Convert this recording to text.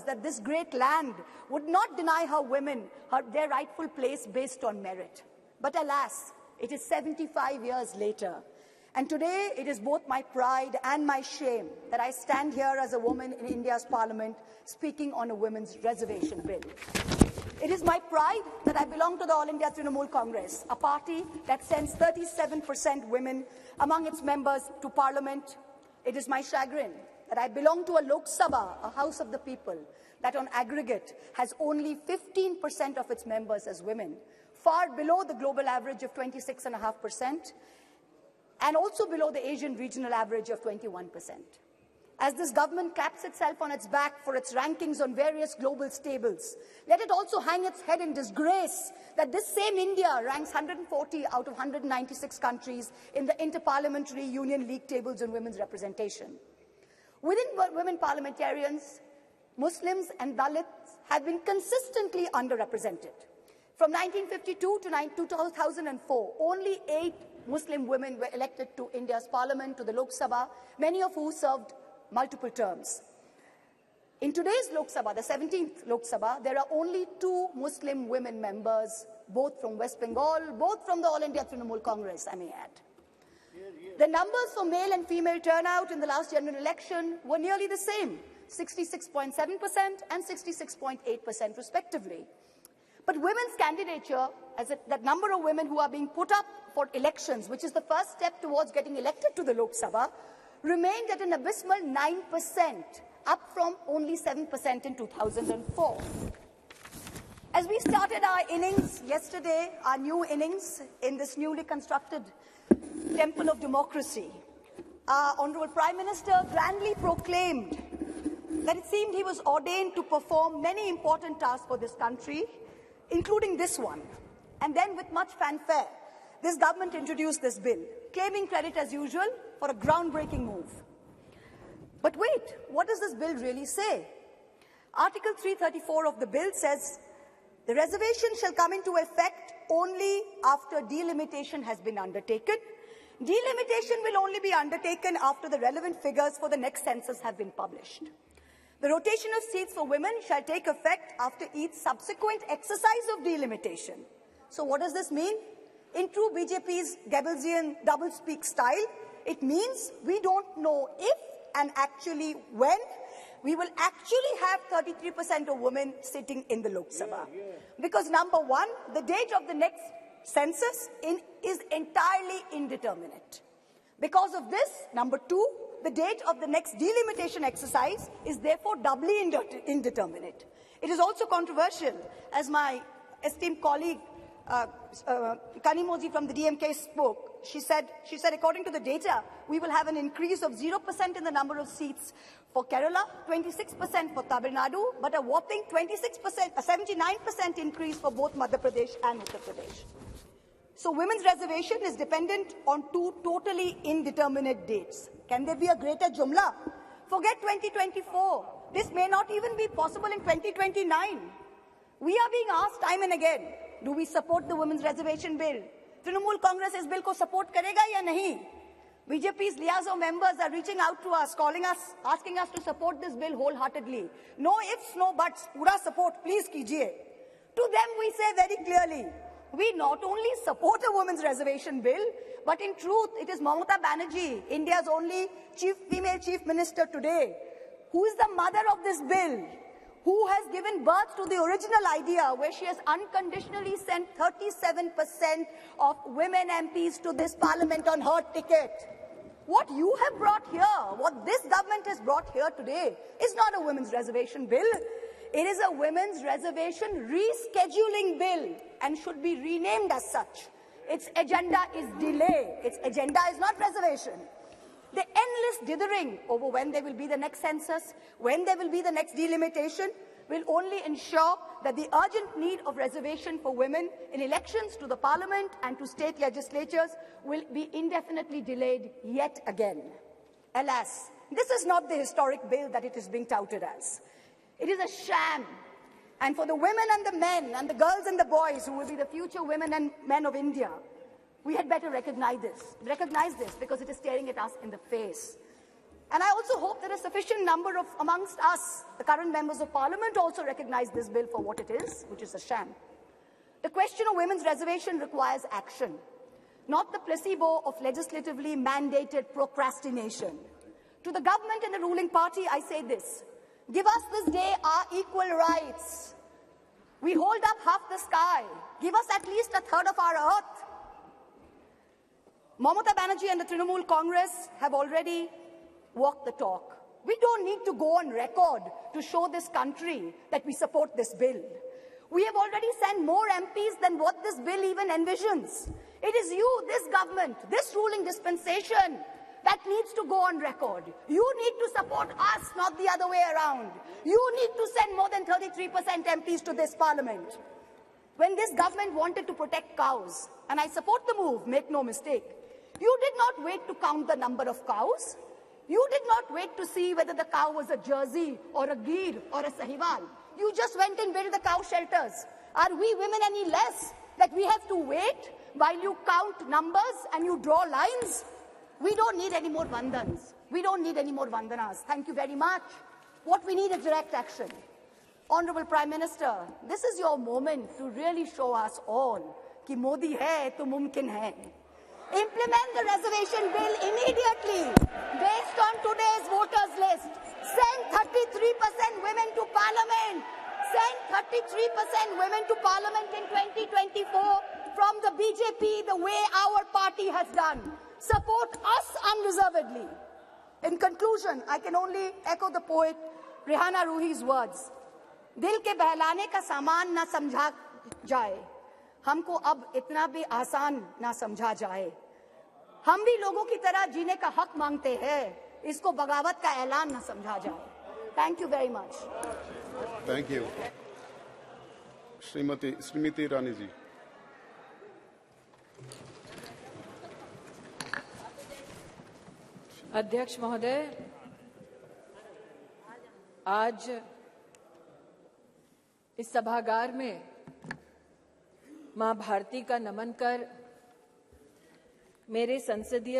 that this great land would not deny her women their rightful place based on merit. But alas, it is 75 years later. And today, it is both my pride and my shame that I stand here as a woman in India's parliament speaking on a women's reservation bill. It is my pride that I belong to the All India Trinamool Congress, a party that sends 37% women among its members to parliament. It is my chagrin that I belong to a Lok Sabha, a house of the people, that on aggregate has only 15% of its members as women, far below the global average of 26.5%, and also below the Asian regional average of 21%. As this government claps itself on its back for its rankings on various global stables, let it also hang its head in disgrace that this same India ranks 140 out of 196 countries in the Interparliamentary Union League tables on women's representation. Within women parliamentarians, Muslims and Dalits have been consistently underrepresented. From 1952 to 2004, only 8 Muslim women were elected to India's parliament, to the Lok Sabha, many of whom served multiple terms. In today's Lok Sabha, the 17th Lok Sabha, there are only 2 Muslim women members, both from West Bengal, both from the All India Trinamool Congress, I may add. The numbers for male and female turnout in the last general election were nearly the same, 66.7% and 66.8% respectively. But women's candidature, that number of women who are being put up for elections, which is the first step towards getting elected to the Lok Sabha, remained at an abysmal 9%, up from only 7% in 2004. As we started our innings yesterday, our new innings in this newly constructed temple of democracy, our Honourable Prime Minister grandly proclaimed that it seemed he was ordained to perform many important tasks for this country, including this one. And then, with much fanfare, this government introduced this bill, claiming credit as usual for a groundbreaking move. But wait, what does this bill really say? Article 334 of the bill says, the reservation shall come into effect only after delimitation has been undertaken. Delimitation will only be undertaken after the relevant figures for the next census have been published. The rotation of seats for women shall take effect after each subsequent exercise of delimitation. So what does this mean? In true BJP's Goebbelsian doublespeak style, it means we don't know if and actually when we will actually have 33% of women sitting in the Lok Sabha. Because number one, the date of the next census is entirely indeterminate. Because of this, number two, the date of the next delimitation exercise is therefore doubly indeterminate. It is also controversial, as my esteemed colleague Kanimoji from the DMK spoke. She said, according to the data, we will have an increase of 0% in the number of seats for Kerala, 26% for Tamil Nadu, but a whopping 26%, a 79% increase for both Madhya Pradesh and Uttar Pradesh. So women's reservation is dependent on 2 totally indeterminate dates. Can there be a greater jumla? Forget 2024. This may not even be possible in 2029. We are being asked time and again, do we support the women's reservation bill? Trinamool Congress is bill ko support karega ya nahi? BJP's liaison members are reaching out to us, calling us, asking us to support this bill wholeheartedly. No ifs, no buts, pura support, please kijiye. To them we say very clearly, we not only support a women's reservation bill, but in truth, it is Mamata Banerjee, India's only female chief minister today, who is the mother of this bill, who has given birth to the original idea where she has unconditionally sent 37% of women MPs to this parliament on her ticket. What you have brought here, what this government has brought here today, is not a women's reservation bill. It is a women's reservation rescheduling bill and should be renamed as such. Its agenda is delay. Its agenda is not reservation. The endless dithering over when there will be the next census, when there will be the next delimitation, will only ensure that the urgent need of reservation for women in elections to the parliament and to state legislatures will be indefinitely delayed yet again. Alas, this is not the historic bill that it is being touted as. It is a sham. And for the women and the men and the girls and the boys who will be the future women and men of India, we had better recognize this because it is staring at us in the face. And I also hope that a sufficient number of amongst us, the current members of parliament, also recognize this bill for what it is, which is a sham. The question of women's reservation requires action, not the placebo of legislatively mandated procrastination. To the government and the ruling party, I say this: give us this day our equal rights. We hold up half the sky. Give us at least a third of our earth. Mamata Banerjee and the Trinamool Congress have already walked the talk. We don't need to go on record to show this country that we support this bill. We have already sent more MPs than what this bill even envisions. It is you, this government, this ruling dispensation that needs to go on record. You need to support us, not the other way around. You need to send more than 33% MPs to this parliament. When this government wanted to protect cows, and I support the move, make no mistake, you did not wait to count the number of cows. You did not wait to see whether the cow was a Jersey or a Gir or a Sahiwal. You just went and built the cow shelters. Are we women any less that we have to wait while you count numbers and you draw lines? We don't need any more vandans. We don't need any more vandanas. Thank you very much. What we need is direct action. Honorable Prime Minister, this is your moment to really show us all कि मोदी है तो मुमकिन है. Implement the reservation bill immediately based on today's voters list. Send 33% women to parliament. Send 33% women to parliament in 2024 from the BJP the way our party has done. Support us unreservedly. In conclusion, I can only echo the poet Rihanna Ruhi's words. दिल के बहलाने का सामान ना समझा जाए, हमको अब इतना भी आसान ना समझा जाए. हम भी लोगों की तरह जीने का हक मांगते हैं, इसको बगावत का ऐलान ना समझा जाए. Thank you very much. Thank you. Shrimati रानी जी. अध्यक्ष महोदय, आज इस सभागार में मां भारती का नमन कर मेरे संसदीय